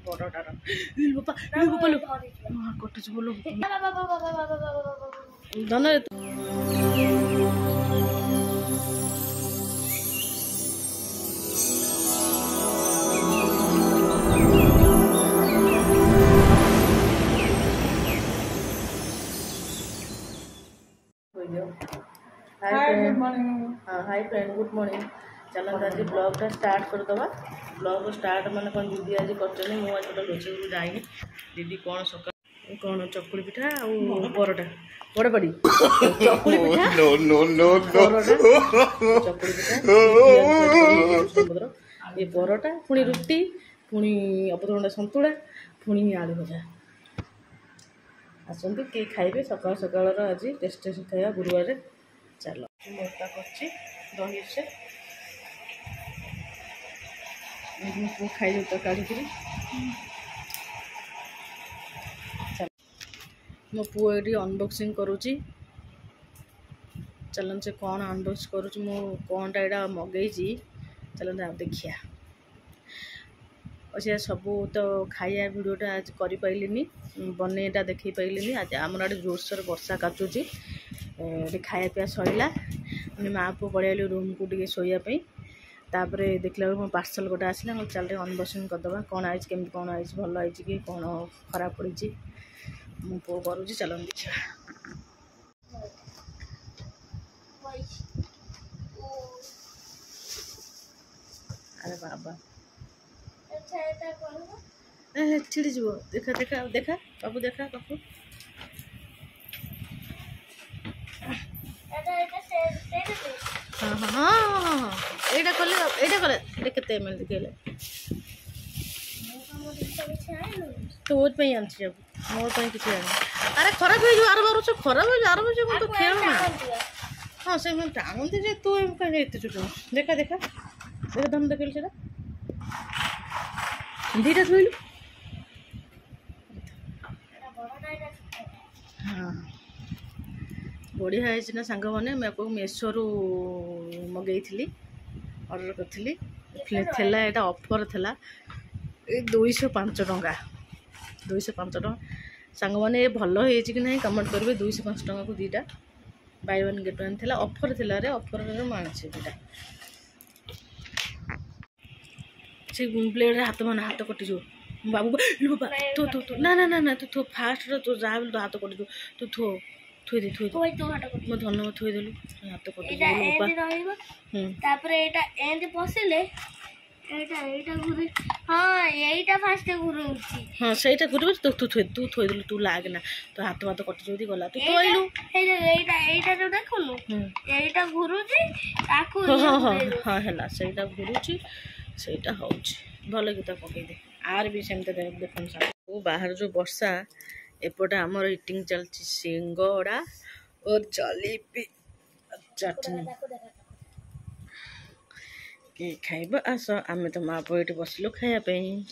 बड़टार बापा कटुच बोलो धन हाय फ्रेंड गुड मॉर्निंग चलते आज ब्लॉगटा स्टार्ट करदे ब्लॉग स्टार्ट मैंने कौन दीदी आज कर मुझे गोटे रोचे जाइनी दीदी कौन सका कौन चकुली पिठा और परोटा बड़े पड़ी चकुली पिठा चकुली पिठा ये परोटा पुणी रुटी पुणी अमृतभंडा सन्तुला पुणी आलू भजा आसतु किए खाइबे सकाल सकाल आज टेस्ट टेस्ट खाଇବା गुरुवार चल मोटा कर दही से खाई तो काढ़ी मो पुओ ये अनबॉक्सिंग करुच्ची चलन से कौन अनबॉक्स करुच्ची मो कौनटा यहाँ मगई चलते आप देखिया अच्छे सबू तो खाया भिडटा आज करें बनईटा देखे पाइलिनी आज आम आड़े जोरसोर वर्षा काचुची खाया पीया सरला माँ पु पड़े रूम को टे शोयापी तापर देखला मो पार्सल गोटे आसला चल अनबॉक्सिंग करदे कौन आई केमी कौन आई भल आई कि कौन खराब पड़ी मो पु करुच्ची चल देखा अरे बाबा छिड़ी जीव देखा देखा देखा बाबू देखा बाबू हाँ हाँ हाँ हाँ यहाँ कले के एम एल देखले तो आनी मोर कि अरे खराब हो आर बार खराब हो आर बार तो खेल ना हाँ से टाणती जे तू कहीं चुट देखा देखा देखा धन देख से दीटा थोलु हाँ बढ़िया है ना सांग मैंने मैं मेसोरू मगई थी ऑर्डर करी यहाँ ऑफर था 205 टंका 205 टंका सांग मैंने भल हो कि नहीं कमेंट करेंगे 205 टंका को दीटा बाय वन गेट वन थी ऑफर थी रे ऑफर मानसी दीटा से प्लेट हाथ मान हाथ कटिज बाबू बाबा तो तो ना ना ना ना तू फास्ट तो जहाँ तो हाथ कटिज तू थो थोदे मो धन थोदेलु हाथ कटिज हाँ सहीटा घूर तू तू तू थोदेलु तू लागना तो हाथ हाथ कटिज गला तू कहलु हाँ हाँ हाँ है सहीटा घूरुची सहीटा हूँ भल गीत पकईदे आर भी सेमती देखुन सब बाहर जो वर्षा एपटे आमर इटिंग चलती सिंगड़ा और जलेबी चटनी कि खाइबा आस आम तो माँ पुओ ये बसलु खायापी।